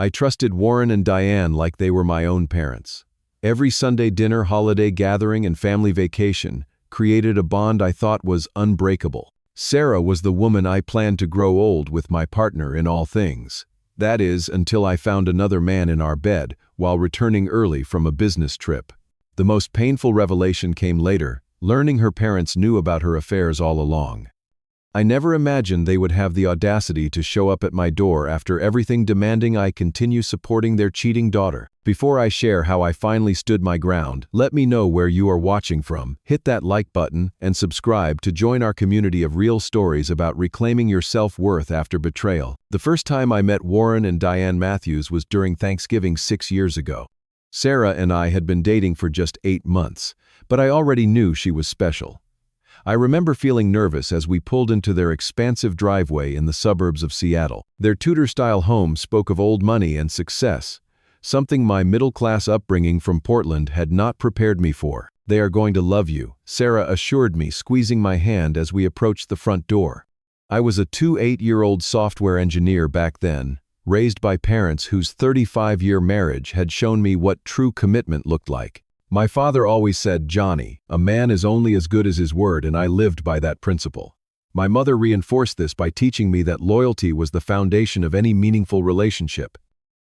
I trusted Warren and Diane like they were my own parents. Every Sunday dinner, holiday gathering, and family vacation created a bond I thought was unbreakable. Sarah was the woman I planned to grow old with, my partner in all things. That is, until I found another man in our bed while returning early from a business trip. The most painful revelation came later, learning her parents knew about her affairs all along. I never imagined they would have the audacity to show up at my door after everything, demanding I continue supporting their cheating daughter. Before I share how I finally stood my ground, let me know where you are watching from. Hit that like button and subscribe to join our community of real stories about reclaiming your self-worth after betrayal. The first time I met Warren and Diane Matthews was during Thanksgiving 6 years ago. Sarah and I had been dating for just 8 months, but I already knew she was special. I remember feeling nervous as we pulled into their expansive driveway in the suburbs of Seattle. Their Tudor-style home spoke of old money and success, something my middle-class upbringing from Portland had not prepared me for. "They are going to love you," Sarah assured me, squeezing my hand as we approached the front door. I was a 28-year-old software engineer back then, raised by parents whose 35-year marriage had shown me what true commitment looked like. My father always said, "Johnny, a man is only as good as his word," and I lived by that principle. My mother reinforced this by teaching me that loyalty was the foundation of any meaningful relationship.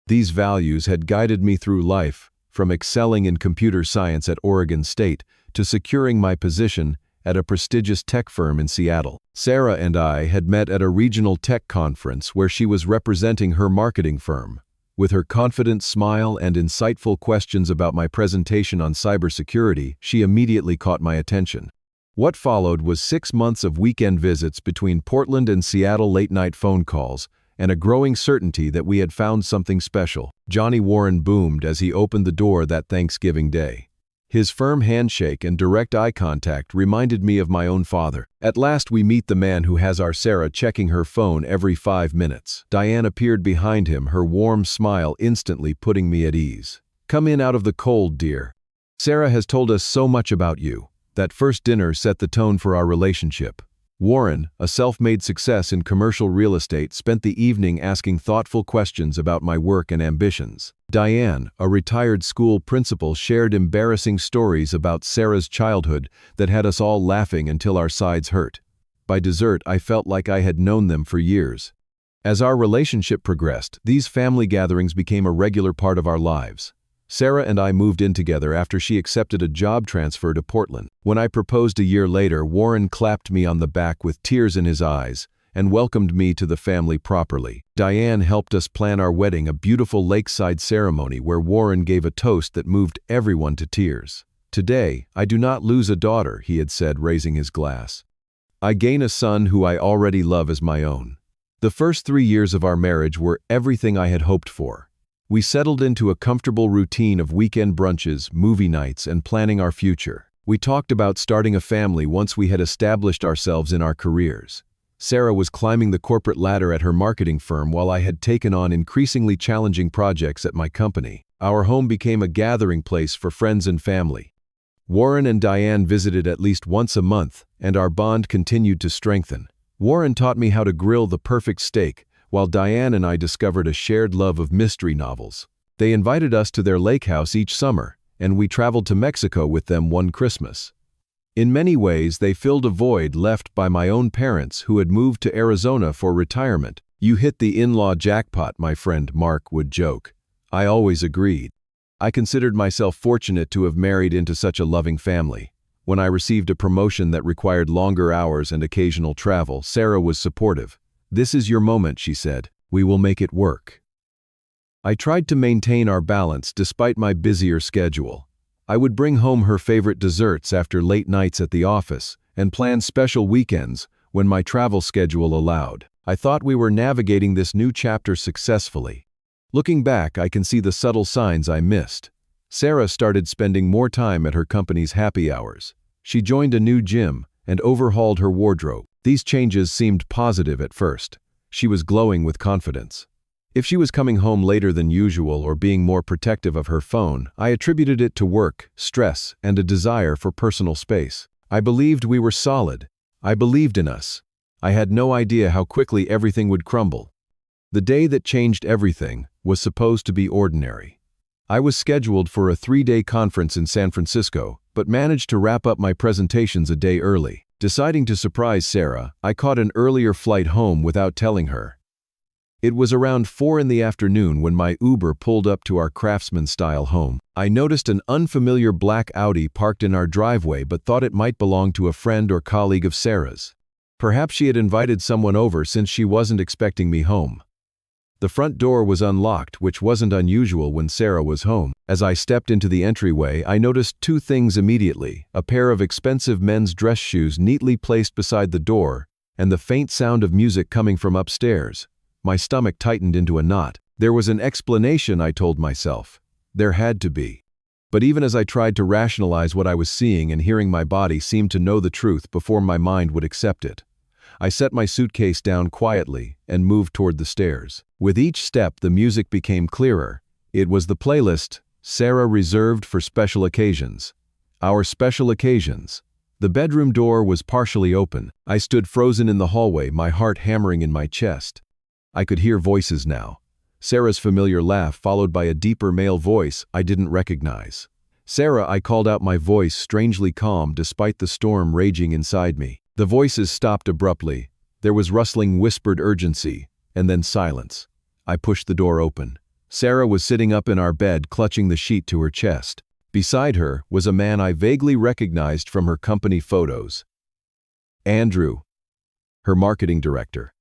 These values had guided me through life, from excelling in computer science at Oregon State to securing my position at a prestigious tech firm in Seattle. Sarah and I had met at a regional tech conference where she was representing her marketing firm. With her confident smile and insightful questions about my presentation on cybersecurity, she immediately caught my attention. What followed was 6 months of weekend visits between Portland and Seattle, late-night phone calls, and a growing certainty that we had found something special. Johnny Warren boomed as he opened the door that Thanksgiving day. His firm handshake and direct eye contact reminded me of my own father. At last we meet the man who has our Sarah checking her phone every 5 minutes. Diane appeared behind him, her warm smile instantly putting me at ease. "Come in out of the cold, dear. Sarah has told us so much about you." That first dinner set the tone for our relationship. Warren, a self-made success in commercial real estate, spent the evening asking thoughtful questions about my work and ambitions. Diane, a retired school principal, shared embarrassing stories about Sarah's childhood that had us all laughing until our sides hurt. By dessert, I felt like I had known them for years. As our relationship progressed, these family gatherings became a regular part of our lives. Sarah and I moved in together after she accepted a job transfer to Portland. When I proposed a year later, Warren clapped me on the back with tears in his eyes and welcomed me to the family properly. Diane helped us plan our wedding, a beautiful lakeside ceremony where Warren gave a toast that moved everyone to tears. "Today, I do not lose a daughter," he had said, raising his glass. "I gain a son who I already love as my own." The first 3 years of our marriage were everything I had hoped for. We settled into a comfortable routine of weekend brunches, movie nights, and planning our future. We talked about starting a family once we had established ourselves in our careers. Sarah was climbing the corporate ladder at her marketing firm while I had taken on increasingly challenging projects at my company. Our home became a gathering place for friends and family. Warren and Diane visited at least once a month, and our bond continued to strengthen. Warren taught me how to grill the perfect steak, while Diane and I discovered a shared love of mystery novels. They invited us to their lake house each summer, and we traveled to Mexico with them one Christmas. In many ways, they filled a void left by my own parents who had moved to Arizona for retirement. "You hit the in-law jackpot," my friend Mark would joke. I always agreed. I considered myself fortunate to have married into such a loving family. When I received a promotion that required longer hours and occasional travel, Sarah was supportive. "This is your moment," she said. "We will make it work." I tried to maintain our balance despite my busier schedule. I would bring home her favorite desserts after late nights at the office and plan special weekends when my travel schedule allowed. I thought we were navigating this new chapter successfully. Looking back, I can see the subtle signs I missed. Sarah started spending more time at her company's happy hours. She joined a new gym and overhauled her wardrobe. These changes seemed positive at first. She was glowing with confidence. If she was coming home later than usual or being more protective of her phone, I attributed it to work, stress, and a desire for personal space. I believed we were solid. I believed in us. I had no idea how quickly everything would crumble. The day that changed everything was supposed to be ordinary. I was scheduled for a 3-day conference in San Francisco, but managed to wrap up my presentations a day early. Deciding to surprise Sarah, I caught an earlier flight home without telling her. It was around 4 in the afternoon when my Uber pulled up to our Craftsman-style home. I noticed an unfamiliar black Audi parked in our driveway but thought it might belong to a friend or colleague of Sarah's. Perhaps she had invited someone over since she wasn't expecting me home. The front door was unlocked, which wasn't unusual when Sarah was home. As I stepped into the entryway, I noticed 2 things immediately: a pair of expensive men's dress shoes neatly placed beside the door, and the faint sound of music coming from upstairs. My stomach tightened into a knot. There was an explanation, I told myself. There had to be. But even as I tried to rationalize what I was seeing and hearing, my body seemed to know the truth before my mind would accept it. I set my suitcase down quietly and moved toward the stairs. With each step, the music became clearer. It was the playlist Sarah reserved for special occasions. Our special occasions. The bedroom door was partially open. I stood frozen in the hallway, my heart hammering in my chest. I could hear voices now. Sarah's familiar laugh followed by a deeper male voice I didn't recognize. "Sarah," I called out, my voice strangely calm despite the storm raging inside me. The voices stopped abruptly. There was rustling, whispered urgency, and then silence. I pushed the door open. Sarah was sitting up in our bed, clutching the sheet to her chest. Beside her was a man I vaguely recognized from her company photos. Andrew, her marketing director.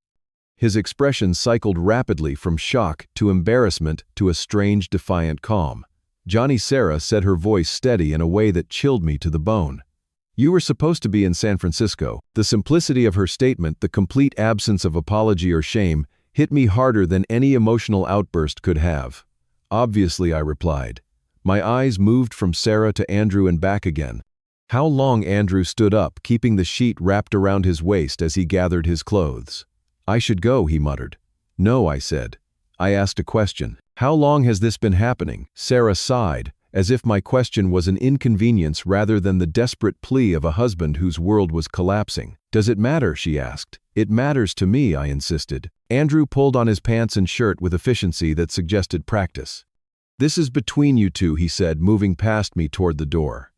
His expression cycled rapidly from shock to embarrassment to a strange, defiant calm. "Johnny," Sarah said, her voice steady in a way that chilled me to the bone. "You were supposed to be in San Francisco." The simplicity of her statement, the complete absence of apology or shame, hit me harder than any emotional outburst could have. "Obviously," I replied. My eyes moved from Sarah to Andrew and back again. "How long?" Andrew stood up, keeping the sheet wrapped around his waist as he gathered his clothes. "I should go," he muttered. "No," I said. I asked a question. "How long has this been happening?" Sarah sighed, as if my question was an inconvenience rather than the desperate plea of a husband whose world was collapsing. "Does it matter?" she asked. "It matters to me," I insisted. Andrew pulled on his pants and shirt with efficiency that suggested practice. "This is between you two," he said, moving past me toward the door.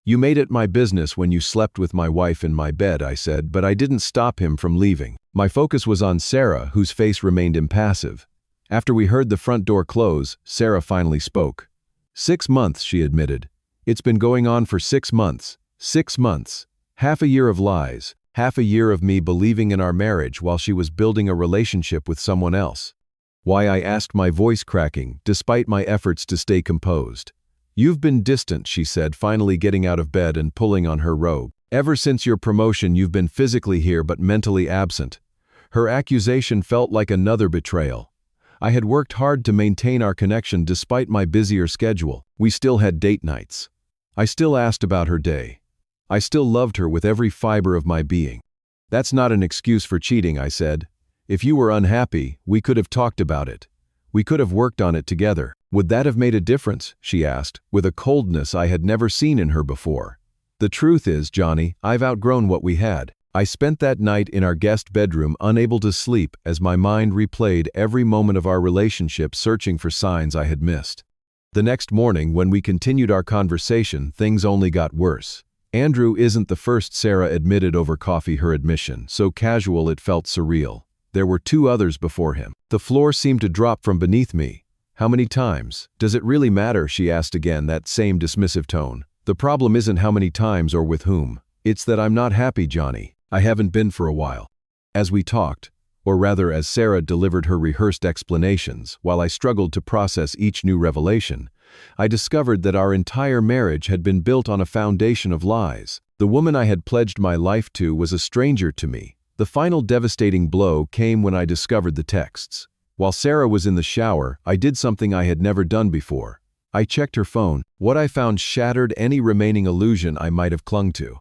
"You made it my business when you slept with my wife in my bed," I said, but I didn't stop him from leaving. My focus was on Sarah, whose face remained impassive. After we heard the front door close, Sarah finally spoke. 6 months, she admitted. "It's been going on for 6 months. 6 months. Half a year of lies. Half a year of me believing in our marriage while she was building a relationship with someone else." "Why?" I asked, my voice cracking, despite my efforts to stay composed. "You've been distant," she said, finally getting out of bed and pulling on her robe. "Ever since your promotion, you've been physically here but mentally absent." Her accusation felt like another betrayal. I had worked hard to maintain our connection despite my busier schedule. We still had date nights. I still asked about her day. I still loved her with every fiber of my being. "That's not an excuse for cheating," I said. "If you were unhappy, we could have talked about it. We could have worked on it together." "Would that have made a difference?" she asked, with a coldness I had never seen in her before. "The truth is, Johnny, I've outgrown what we had." I spent that night in our guest bedroom, unable to sleep as my mind replayed every moment of our relationship, searching for signs I had missed. The next morning, when we continued our conversation, things only got worse. "Andrew isn't the first," Sarah admitted over coffee, her admission so casual it felt surreal. "There were 2 others before him." The floor seemed to drop from beneath me. "How many times? Does it really matter?" she asked again, that same dismissive tone. "The problem isn't how many times or with whom. It's that I'm not happy, Johnny. I haven't been for a while." As we talked, or rather as Sarah delivered her rehearsed explanations, while I struggled to process each new revelation, I discovered that our entire marriage had been built on a foundation of lies. The woman I had pledged my life to was a stranger to me. The final devastating blow came when I discovered the texts. While Sarah was in the shower, I did something I had never done before. I checked her phone. What I found shattered any remaining illusion I might have clung to.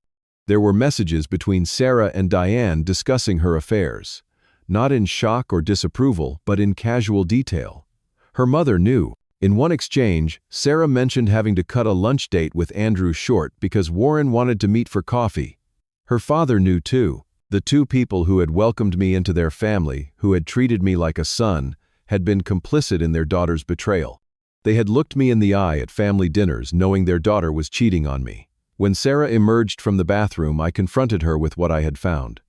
There were messages between Sarah and Diane discussing her affairs. Not in shock or disapproval, but in casual detail. Her mother knew. In one exchange, Sarah mentioned having to cut a lunch date with Andrew short because Warren wanted to meet for coffee. Her father knew too. The two people who had welcomed me into their family, who had treated me like a son, had been complicit in their daughter's betrayal. They had looked me in the eye at family dinners, knowing their daughter was cheating on me. When Sarah emerged from the bathroom, I confronted her with what I had found.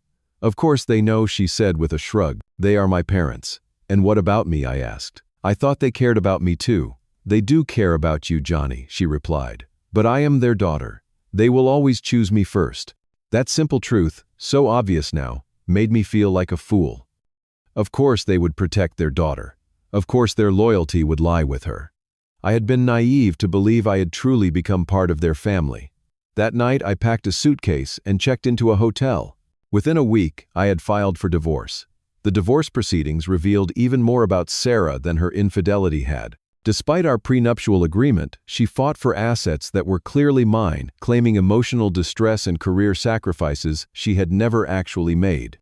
"Of course they know," she said with a shrug. "They are my parents." "And what about me?" I asked. "I thought they cared about me too." "They do care about you, Johnny," she replied. "But I am their daughter. They will always choose me first." That simple truth, so obvious now, made me feel like a fool. Of course they would protect their daughter. Of course their loyalty would lie with her. I had been naive to believe I had truly become part of their family. That night I packed a suitcase and checked into a hotel. Within a week, I had filed for divorce. The divorce proceedings revealed even more about Sarah than her infidelity had. Despite our prenuptial agreement, she fought for assets that were clearly mine, claiming emotional distress and career sacrifices she had never actually made.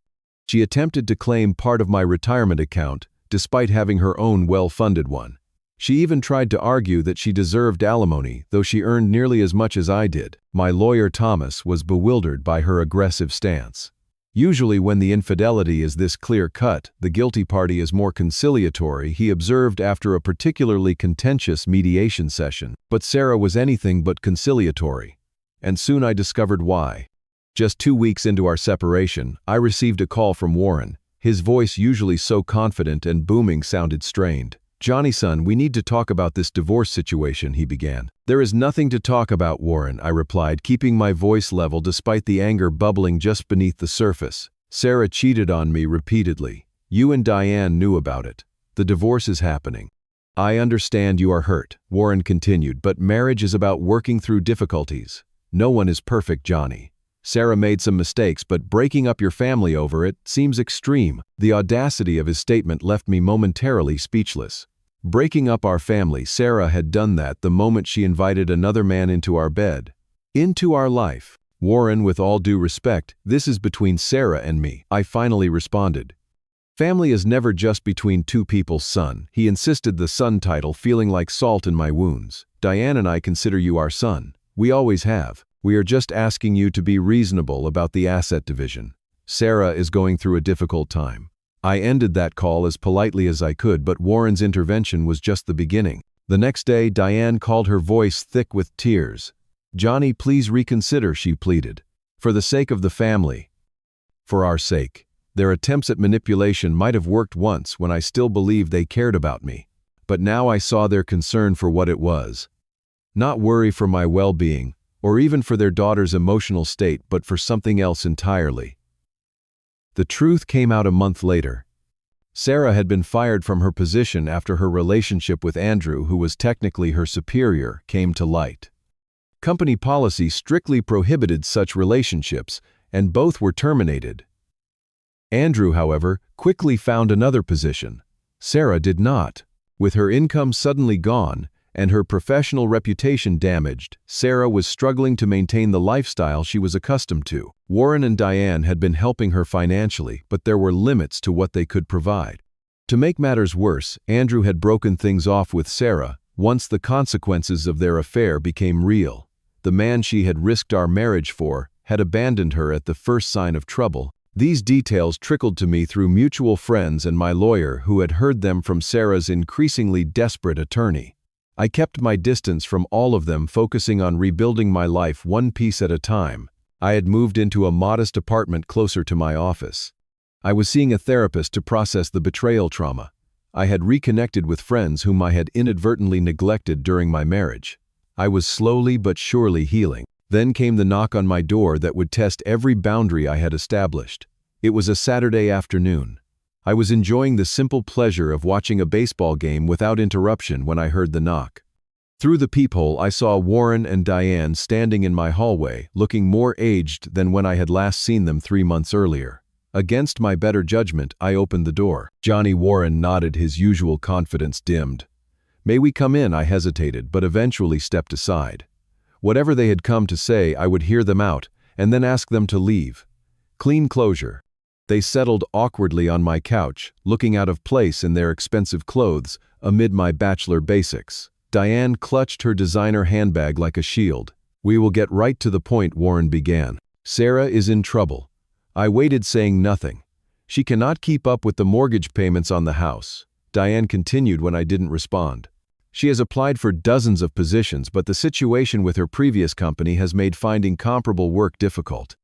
She attempted to claim part of my retirement account, despite having her own well-funded one. She even tried to argue that she deserved alimony, though she earned nearly as much as I did. My lawyer, Thomas, was bewildered by her aggressive stance. Usually when the infidelity is this clear-cut, the guilty party is more conciliatory, he observed after a particularly contentious mediation session. But Sarah was anything but conciliatory. And soon I discovered why. Just 2 weeks into our separation, I received a call from Warren. His voice, usually so confident and booming, sounded strained. "Johnny, son, we need to talk about this divorce situation," he began. "There is nothing to talk about, Warren," I replied, keeping my voice level despite the anger bubbling just beneath the surface. "Sarah cheated on me repeatedly. You and Diane knew about it. The divorce is happening." "I understand you are hurt," Warren continued, "but marriage is about working through difficulties. No one is perfect, Johnny. Sarah made some mistakes, but breaking up your family over it seems extreme." The audacity of his statement left me momentarily speechless. Breaking up our family, Sarah had done that the moment she invited another man into our bed. Into our life. "Warren, with all due respect, this is between Sarah and me," I finally responded. "Family is never just between two people, son," he insisted, the son title feeling like salt in my wounds. "Diane and I consider you our son. We always have. We are just asking you to be reasonable about the asset division. Sarah is going through a difficult time." I ended that call as politely as I could, but Warren's intervention was just the beginning. The next day, Diane called, her voice thick with tears. "Johnny, please reconsider," she pleaded. "For the sake of the family. For our sake. Their attempts at manipulation might have worked once when I still believed they cared about me. But now I saw their concern for what it was. Not worry for my well-being, or even for their daughter's emotional state, but for something else entirely." The truth came out a month later. Sarah had been fired from her position after her relationship with Andrew, who was technically her superior, came to light. Company policy strictly prohibited such relationships, and both were terminated. Andrew, however, quickly found another position. Sarah did not. With her income suddenly gone, and her professional reputation damaged, Sarah was struggling to maintain the lifestyle she was accustomed to. Warren and Diane had been helping her financially, but there were limits to what they could provide. To make matters worse, Andrew had broken things off with Sarah once the consequences of their affair became real. The man she had risked our marriage for had abandoned her at the first sign of trouble. These details trickled to me through mutual friends and my lawyer, who had heard them from Sarah's increasingly desperate attorney. I kept my distance from all of them, focusing on rebuilding my life one piece at a time. I had moved into a modest apartment closer to my office. I was seeing a therapist to process the betrayal trauma. I had reconnected with friends whom I had inadvertently neglected during my marriage. I was slowly but surely healing. Then came the knock on my door that would test every boundary I had established. It was a Saturday afternoon. I was enjoying the simple pleasure of watching a baseball game without interruption when I heard the knock. Through the peephole, I saw Warren and Diane standing in my hallway, looking more aged than when I had last seen them 3 months earlier. Against my better judgment, I opened the door. Johnny. Warren nodded, his usual confidence dimmed. "May we come in?" I hesitated, but eventually stepped aside. Whatever they had come to say, I would hear them out, and then ask them to leave. Clean closure. They settled awkwardly on my couch, looking out of place in their expensive clothes amid my bachelor basics. Diane clutched her designer handbag like a shield. "We will get right to the point," Warren began. "Sarah is in trouble. I waited, saying nothing. She cannot keep up with the mortgage payments on the house, Diane continued when I didn't respond. She has applied for dozens of positions, but the situation with her previous company has made finding comparable work difficult.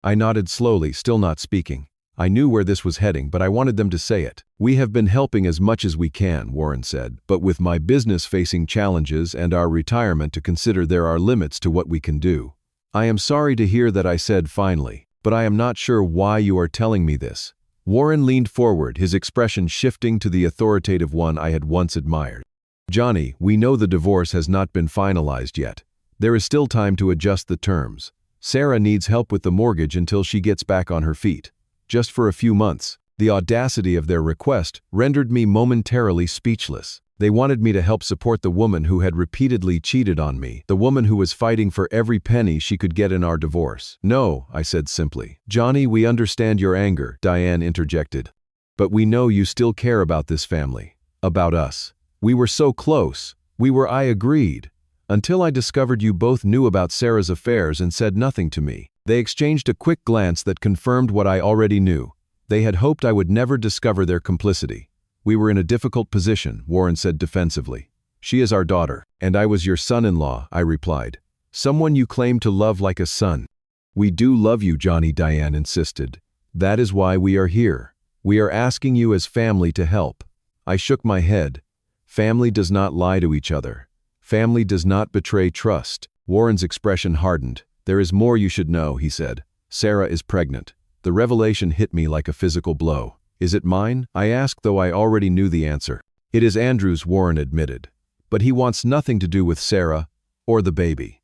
I nodded slowly, still not speaking. I knew where this was heading, but I wanted them to say it. We have been helping as much as we can, Warren said, but with my business facing challenges and our retirement to consider, there are limits to what we can do. I am sorry to hear that, I said finally, but I am not sure why you are telling me this. Warren leaned forward, his expression shifting to the authoritative one I had once admired. Johnny, we know the divorce has not been finalized yet. There is still time to adjust the terms. Sarah needs help with the mortgage until she gets back on her feet. Just for a few months. The audacity of their request rendered me momentarily speechless. They wanted me to help support the woman who had repeatedly cheated on me, the woman who was fighting for every penny she could get in our divorce. No, I said simply. Johnny, we understand your anger, Diane interjected. But we know you still care about this family. About us. We were so close. I agreed. Until I discovered you both knew about Sarah's affairs and said nothing to me. They exchanged a quick glance that confirmed what I already knew. They had hoped I would never discover their complicity. We were in a difficult position, Warren said defensively. She is our daughter, and I was your son-in-law, I replied. Someone you claim to love like a son. We do love you, Johnny, Diane insisted. That is why we are here. We are asking you as family to help. I shook my head. Family does not lie to each other. Family does not betray trust. Warren's expression hardened. There is more you should know, he said. Sarah is pregnant. The revelation hit me like a physical blow. Is it mine? I asked, though I already knew the answer. It is Andrew's, Warren admitted. But he wants nothing to do with Sarah or the baby.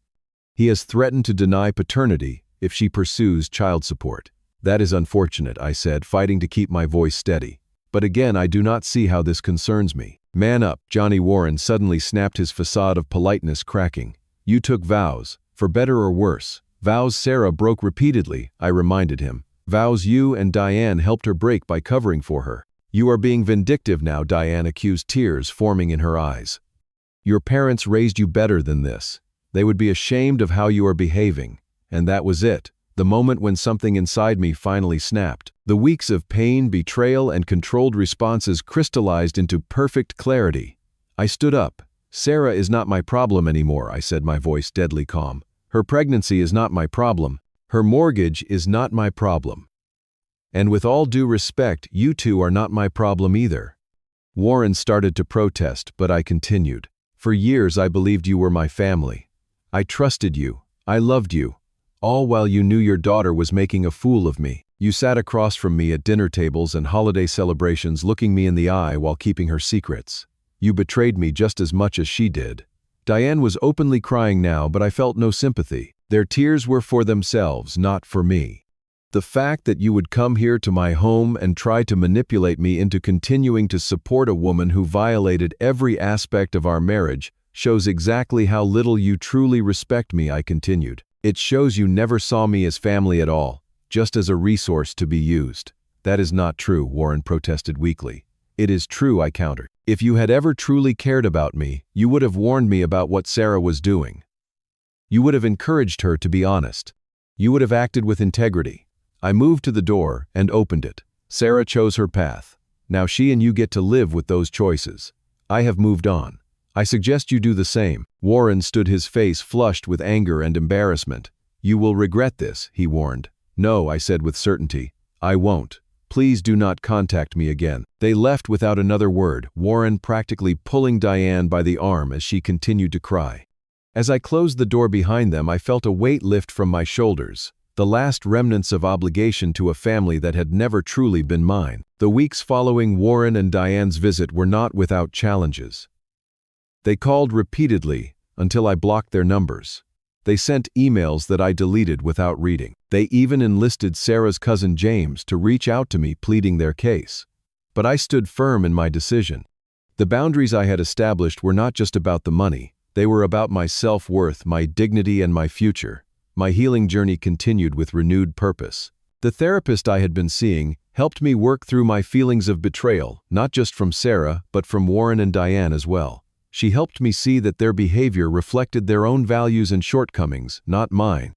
He has threatened to deny paternity if she pursues child support. That is unfortunate, I said, fighting to keep my voice steady. But again, I do not see how this concerns me. Man up, Johnny. Warren suddenly snapped, his facade of politeness cracking. You took vows, for better or worse. Vows Sarah broke repeatedly, I reminded him. Vows you and Diane helped her break by covering for her. You are being vindictive now, Diane accused, tears forming in her eyes. Your parents raised you better than this. They would be ashamed of how you are behaving. And that was it. The moment when something inside me finally snapped. The weeks of pain, betrayal, and controlled responses crystallized into perfect clarity. I stood up. Sarah is not my problem anymore, I said, my voice deadly calm. Her pregnancy is not my problem. Her mortgage is not my problem. And with all due respect, you two are not my problem either. Warren started to protest, but I continued. For years I believed you were my family. I trusted you. I loved you. All while you knew your daughter was making a fool of me. You sat across from me at dinner tables and holiday celebrations, looking me in the eye while keeping her secrets. You betrayed me just as much as she did. Diane was openly crying now, but I felt no sympathy. Their tears were for themselves, not for me. The fact that you would come here to my home and try to manipulate me into continuing to support a woman who violated every aspect of our marriage shows exactly how little you truly respect me, I continued. It shows you never saw me as family at all, just as a resource to be used. That is not true, Warren protested weakly. It is true, I countered. If you had ever truly cared about me, you would have warned me about what Sarah was doing. You would have encouraged her to be honest. You would have acted with integrity. I moved to the door and opened it. Sarah chose her path. Now she and you get to live with those choices. I have moved on. I suggest you do the same. Warren stood, his face flushed with anger and embarrassment. You will regret this, he warned. No, I said with certainty. I won't. Please do not contact me again. They left without another word, Warren practically pulling Diane by the arm as she continued to cry. As I closed the door behind them, I felt a weight lift from my shoulders, the last remnants of obligation to a family that had never truly been mine. The weeks following Warren and Diane's visit were not without challenges. They called repeatedly until I blocked their numbers. They sent emails that I deleted without reading. They even enlisted Sarah's cousin James to reach out to me pleading their case. But I stood firm in my decision. The boundaries I had established were not just about the money. They were about my self-worth, my dignity, and my future. My healing journey continued with renewed purpose. The therapist I had been seeing helped me work through my feelings of betrayal, not just from Sarah, but from Warren and Diane as well. She helped me see that their behavior reflected their own values and shortcomings, not mine.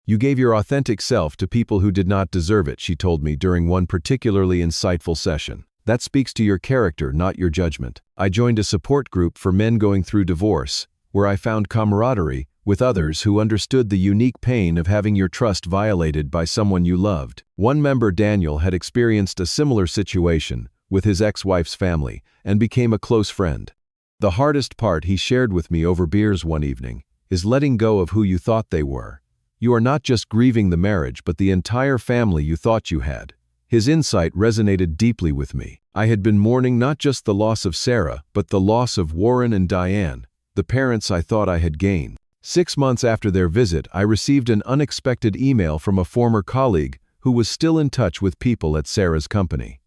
You gave your authentic self to people who did not deserve it, she told me during one particularly insightful session. That speaks to your character, not your judgment. I joined a support group for men going through divorce, where I found camaraderie with others who understood the unique pain of having your trust violated by someone you loved. One member, Daniel, had experienced a similar situation with his ex-wife's family and became a close friend. The hardest part, he shared with me over beers one evening, is letting go of who you thought they were. You are not just grieving the marriage, but the entire family you thought you had. His insight resonated deeply with me. I had been mourning not just the loss of Sarah, but the loss of Warren and Diane, the parents I thought I had gained. 6 months after their visit, I received an unexpected email from a former colleague who was still in touch with people at Sarah's company.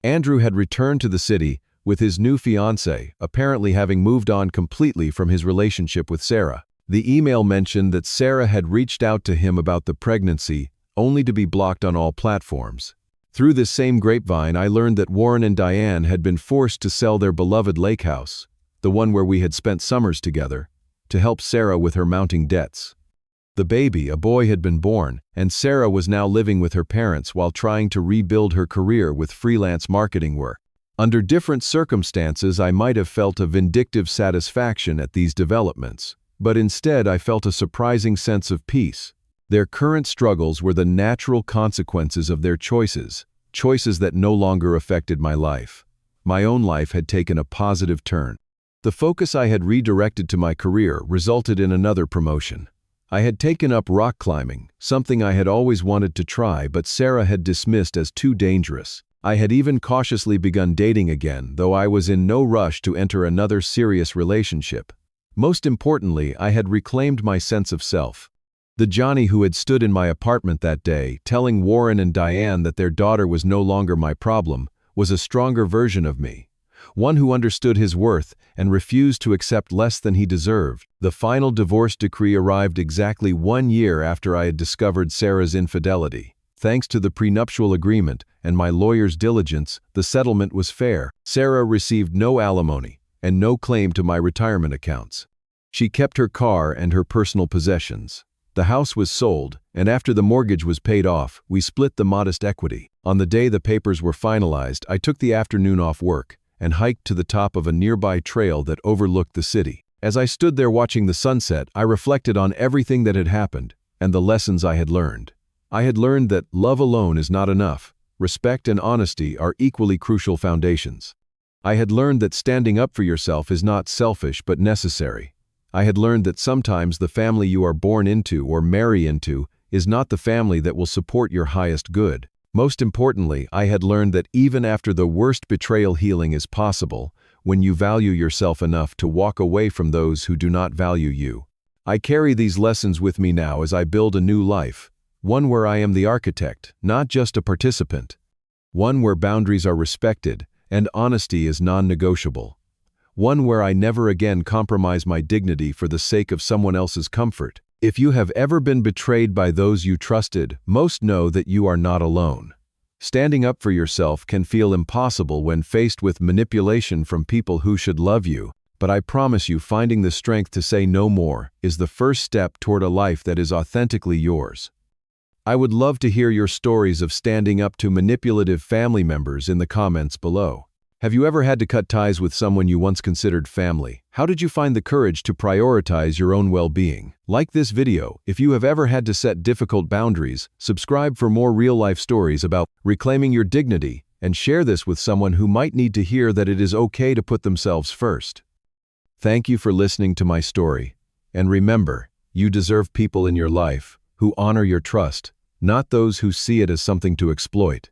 Andrew had returned to the city with his new fiancée, apparently having moved on completely from his relationship with Sarah. The email mentioned that Sarah had reached out to him about the pregnancy, only to be blocked on all platforms. Through this same grapevine, I learned that Warren and Diane had been forced to sell their beloved lake house, the one where we had spent summers together, to help Sarah with her mounting debts. The baby, a boy, had been born, and Sarah was now living with her parents while trying to rebuild her career with freelance marketing work. Under different circumstances, I might have felt a vindictive satisfaction at these developments, but instead I felt a surprising sense of peace. Their current struggles were the natural consequences of their choices that no longer affected my life. My own life had taken a positive turn. The focus I had redirected to my career resulted in another promotion. I had taken up rock climbing, something I had always wanted to try, but Sarah had dismissed as too dangerous. I had even cautiously begun dating again, though I was in no rush to enter another serious relationship. Most importantly, I had reclaimed my sense of self. The Johnny who had stood in my apartment that day, telling Warren and Diane that their daughter was no longer my problem, was a stronger version of me. One who understood his worth and refused to accept less than he deserved. The final divorce decree arrived exactly 1 year after I had discovered Sarah's infidelity. Thanks to the prenuptial agreement and my lawyer's diligence, the settlement was fair. Sarah received no alimony and no claim to my retirement accounts. She kept her car and her personal possessions. The house was sold, and after the mortgage was paid off, we split the modest equity. On the day the papers were finalized, I took the afternoon off work and hiked to the top of a nearby trail that overlooked the city. As I stood there watching the sunset, I reflected on everything that had happened and the lessons I had learned. I had learned that love alone is not enough. Respect and honesty are equally crucial foundations. I had learned that standing up for yourself is not selfish but necessary. I had learned that sometimes the family you are born into or marry into is not the family that will support your highest good. Most importantly, I had learned that even after the worst betrayal, healing is possible when you value yourself enough to walk away from those who do not value you. I carry these lessons with me now as I build a new life, one where I am the architect, not just a participant. One where boundaries are respected and honesty is non-negotiable. One where I never again compromise my dignity for the sake of someone else's comfort. If you have ever been betrayed by those you trusted, most know that you are not alone. Standing up for yourself can feel impossible when faced with manipulation from people who should love you, but I promise you, finding the strength to say no more is the first step toward a life that is authentically yours. I would love to hear your stories of standing up to manipulative family members in the comments below. Have you ever had to cut ties with someone you once considered family? How did you find the courage to prioritize your own well-being? Like this video if you have ever had to set difficult boundaries, subscribe for more real-life stories about reclaiming your dignity, and share this with someone who might need to hear that it is okay to put themselves first. Thank you for listening to my story, and remember, you deserve people in your life who honor your trust, not those who see it as something to exploit.